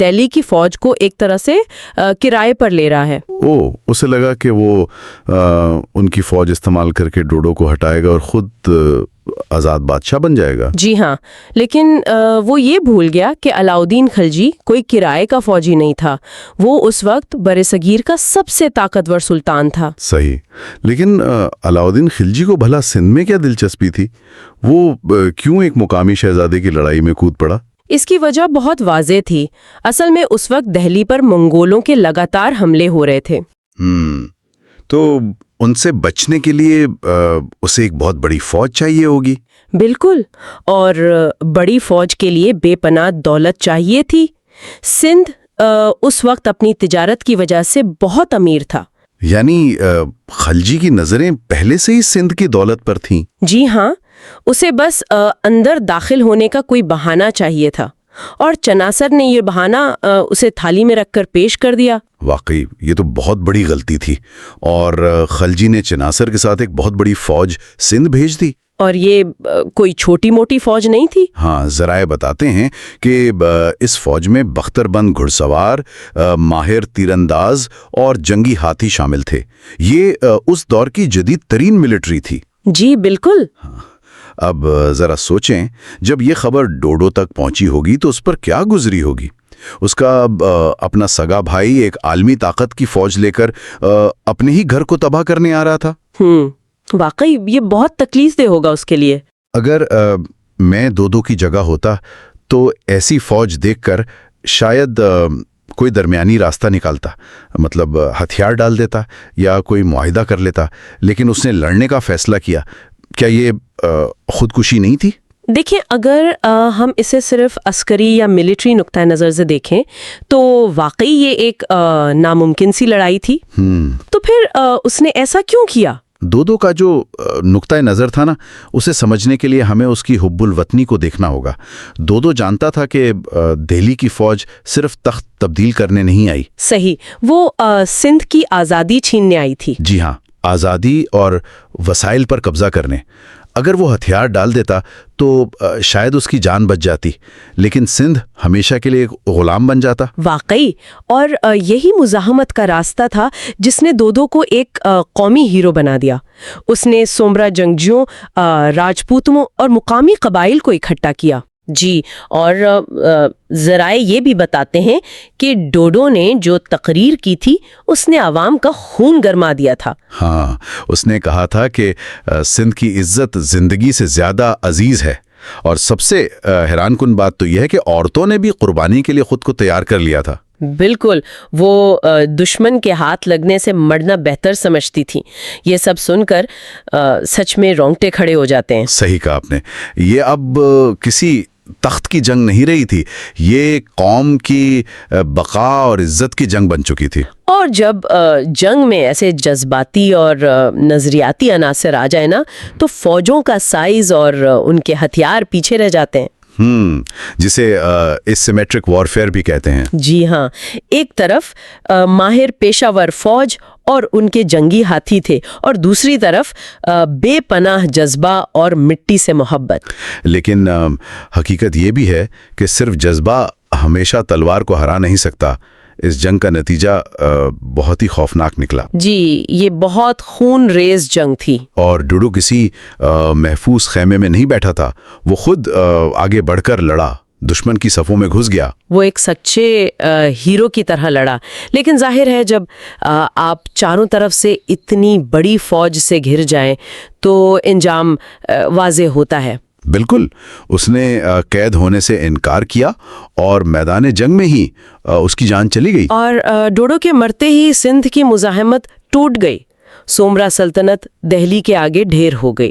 دہلی کی فوج کو ایک طرح سے کرائے پر لے رہا ہے۔ اسے لگا کہ وہ ان کی فوج استعمال کر کے ڈوڈو کو ہٹائے گا اور خود آزاد بادشاہ بن جائے گا۔ جی ہاں، لیکن وہ یہ بھول گیا کہ علاؤدین خلجی کوئی کرائے کا فوجی نہیں تھا، وہ اس وقت برصغیر کا سب سے طاقتور سلطان تھا۔ صحیح، لیکن علاؤدین خلجی کو بھلا سندھ میں کیا دلچسپی تھی؟ وہ کیوں ایک مقامی شہزادے کی لڑائی میں کود پڑا؟ اس کی وجہ بہت واضح تھی۔ اصل میں اس وقت دہلی پر منگولوں کے لگاتار حملے ہو رہے تھے۔ تو ان سے بچنے کے لیے اسے ایک بہت بڑی فوج چاہیے ہوگی۔ بالکل، اور بڑی فوج کے لیے بے پناہ دولت چاہیے تھی۔ سندھ اس وقت اپنی تجارت کی وجہ سے بہت امیر تھا۔ یعنی خلجی کی نظریں پہلے سے ہی سندھ کی دولت پر تھیں۔ جی ہاں، اسے بس اندر داخل ہونے کا کوئی بہانہ چاہیے تھا، اور چناصر نے یہ بہانہ اسے تھالی میں رکھ کر پیش کر دیا۔ واقعی یہ تو بہت بڑی غلطی تھی، اور خلجی نے چناصر کے ساتھ ایک بہت بڑی فوج سندھ بھیج دی۔ اور یہ کوئی چھوٹی موٹی فوج نہیں تھی۔ ہاں، ذرائع بتاتے ہیں کہ اس فوج میں بختر بند گھڑ سوار، ماہر تیر انداز اور جنگی ہاتھی شامل تھے۔ یہ اس دور کی جدید ترین ملٹری تھی۔ جی بالکل۔ اب ذرا سوچیں، جب یہ خبر ڈوڈو تک پہنچی ہوگی تو اس پر کیا گزری ہوگی؟ اس کا اپنا سگا بھائی ایک عالمی طاقت کی فوج لے کر اپنے ہی گھر کو تباہ کرنے آ رہا تھا۔ واقعی یہ بہت تکلیف دہ ہوگا اس کے لیے۔ اگر میں ڈوڈو کی جگہ ہوتا تو ایسی فوج دیکھ کر شاید کوئی درمیانی راستہ نکالتا، مطلب ہتھیار ڈال دیتا یا کوئی معاہدہ کر لیتا، لیکن اس نے لڑنے کا فیصلہ کیا۔ کیا یہ خودکشی نہیں تھی؟ دیکھیں، اگر ہم اسے صرف عسکری یا ملٹری نقطہ نظر سے دیکھیں تو واقعی یہ ایک ناممکن سی لڑائی تھی۔ تو پھر اس نے ایسا کیوں کیا؟ ڈوڈو کا جو نقطہ نظر تھا نا، اسے سمجھنے کے لیے ہمیں اس کی حب الوطنی کو دیکھنا ہوگا۔ ڈوڈو جانتا تھا کہ دہلی کی فوج صرف تخت تبدیل کرنے نہیں آئی۔ صحیح، وہ سندھ کی آزادی چھیننے آئی تھی۔ جی ہاں، آزادی اور وسائل پر قبضہ کرنے۔ اگر وہ ہتھیار ڈال دیتا تو شاید اس کی جان بچ جاتی، لیکن سندھ ہمیشہ کے لیے ایک غلام بن جاتا۔ واقعی، اور یہی مزاحمت کا راستہ تھا جس نے ڈوڈو کو ایک قومی ہیرو بنا دیا۔ اس نے سومرا جنگجوؤں، راجپوتوں اور مقامی قبائل کو اکٹھا کیا۔ جی، اور ذرائع یہ بھی بتاتے ہیں کہ ڈوڈو نے جو تقریر کی تھی اس نے عوام کا خون گرما دیا تھا۔ ہاں، اس نے کہا تھا کہ سندھ کی عزت زندگی سے زیادہ عزیز ہے، اور سب سے حیران کن بات تو یہ ہے کہ عورتوں نے بھی قربانی کے لیے خود کو تیار کر لیا تھا۔ بالکل، وہ دشمن کے ہاتھ لگنے سے مرنا بہتر سمجھتی تھی۔ یہ سب سن کر سچ میں رونگٹے کھڑے ہو جاتے ہیں۔ صحیح کہا آپ نے۔ یہ اب کسی تخت کی جنگ نہیں رہی تھی، یہ قوم کی بقا اور عزت کی جنگ بن چکی تھی۔ اور جب جنگ میں ایسے جذباتی اور نظریاتی عناصر آ جائے نا تو فوجوں کا سائز اور ان کے ہتھیار پیچھے رہ جاتے ہیں۔ جسے اسیمیٹرک وارفیئر بھی کہتے ہیں۔ جی ہاں، ایک طرف ماہر پیشہ ور فوج اور ان کے جنگی ہاتھی تھے، اور دوسری طرف بے پناہ جذبہ اور مٹی سے محبت۔ لیکن حقیقت یہ بھی ہے کہ صرف جذبہ ہمیشہ تلوار کو ہرا نہیں سکتا۔ اس جنگ کا نتیجہ بہت ہی خوفناک نکلا۔ جی، یہ بہت خون ریز جنگ تھی۔ اور ڈوڈو کسی محفوظ خیمے میں نہیں بیٹھا تھا، وہ خود آگے بڑھ کر لڑا، دشمن کی صفوں میں گھس گیا۔ وہ ایک سچے ہیرو کی طرح لڑا، لیکن ظاہر ہے جب آپ چاروں طرف سے اتنی بڑی فوج سے گھر جائیں تو انجام واضح ہوتا ہے۔ بالکل، اس نے قید ہونے سے انکار کیا اور میدان جنگ میں ہی اس کی جان چلی گئی۔ اور ڈوڈو کے مرتے ہی سندھ کی مزاحمت ٹوٹ گئی، سومرا سلطنت دہلی کے آگے ڈھیر ہو گئی۔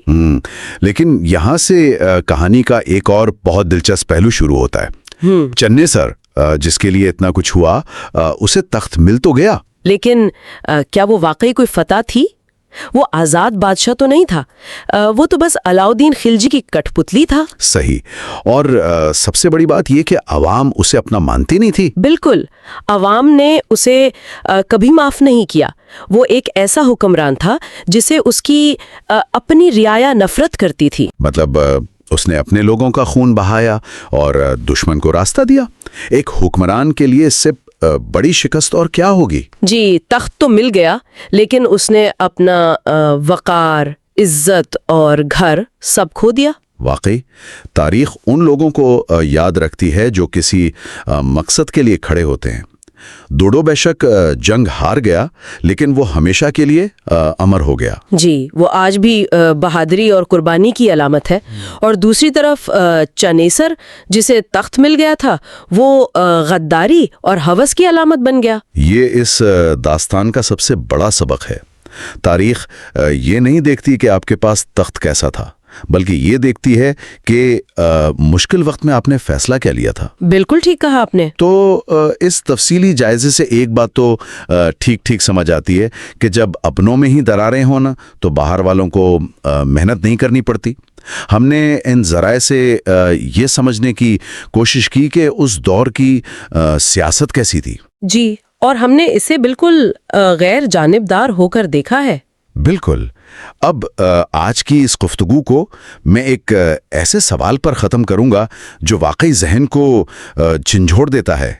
لیکن یہاں سے کہانی کا ایک اور بہت دلچسپ پہلو شروع ہوتا ہے۔ چنے سر، جس کے لیے اتنا کچھ ہوا، اسے تخت مل تو گیا، لیکن کیا وہ واقعی کوئی فتح تھی؟ وہ آزاد بادشاہ تو نہیں تھا، وہ تو بس علاؤدین خلجی کی کٹ پتلی تھا۔ صحیح، اور سب سے بڑی بات یہ کہ عوام اسے اپنا مانتی نہیں تھی۔ بالکل، عوام نے اسے کبھی معاف نہیں کیا۔ وہ ایک ایسا حکمران تھا جسے اس کی اپنی رعایا نفرت کرتی تھی۔ مطلب اس نے اپنے لوگوں کا خون بہایا اور دشمن کو راستہ دیا۔ ایک حکمران کے لیے اس سے بڑی شکست اور کیا ہوگی؟ جی، تخت تو مل گیا، لیکن اس نے اپنا وقار، عزت اور گھر سب کھو دیا۔ واقعی تاریخ ان لوگوں کو یاد رکھتی ہے جو کسی مقصد کے لیے کھڑے ہوتے ہیں۔ دوڈو بے شک جنگ ہار گیا، لیکن وہ ہمیشہ کے لیے امر ہو گیا۔ جی، وہ آج بھی بہادری اور قربانی کی علامت ہے۔ اور دوسری طرف چنیسر، جسے تخت مل گیا تھا، وہ غداری اور ہوس کی علامت بن گیا۔ یہ اس داستان کا سب سے بڑا سبق ہے۔ تاریخ یہ نہیں دیکھتی کہ آپ کے پاس تخت کیسا تھا، بلکہ یہ دیکھتی ہے کہ مشکل وقت میں آپ نے فیصلہ کیا لیا تھا۔ بالکل ٹھیک کہا آپ نے۔ تو اس تفصیلی جائزے سے ایک بات تو ٹھیک ٹھیک سمجھ آتی ہے کہ جب اپنوں میں ہی دراریں ہوں نا تو باہر والوں کو محنت نہیں کرنی پڑتی۔ ہم نے ان ذرائع سے یہ سمجھنے کی کوشش کی کہ اس دور کی سیاست کیسی تھی۔ جی، اور ہم نے اسے بالکل غیر جانبدار ہو کر دیکھا ہے۔ بالکل۔ اب آج کی اس گفتگو کو میں ایک ایسے سوال پر ختم کروں گا جو واقعی ذہن کو جھنجھوڑ دیتا ہے۔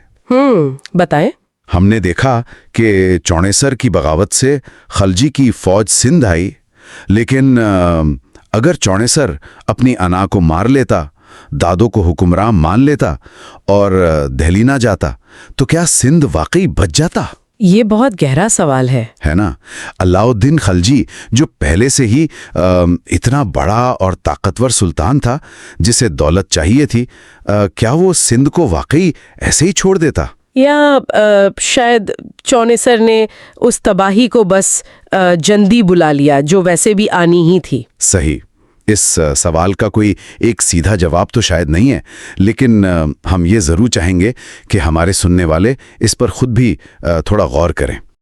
بتائیں۔ ہم نے دیکھا کہ چونیسر کی بغاوت سے خلجی کی فوج سندھ آئی، لیکن اگر چونیسر اپنی انا کو مار لیتا، دادو کو حکمران مان لیتا اور دہلی نہ جاتا تو کیا سندھ واقعی بچ جاتا؟ یہ بہت گہرا سوال ہے نا؟ علاؤ الدین خلجی جو پہلے سے ہی اتنا بڑا اور طاقتور سلطان تھا جسے دولت چاہیے تھی، کیا وہ سندھ کو واقعی ایسے ہی چھوڑ دیتا؟ یا شاید چونیسر نے اس تباہی کو بس جلدی بلا لیا جو ویسے بھی آنی ہی تھی؟ صحیح۔ اس سوال کا کوئی ایک سیدھا جواب تو شاید نہیں ہے، لیکن ہم یہ ضرور چاہیں گے کہ ہمارے سننے والے اس پر خود بھی تھوڑا غور کریں۔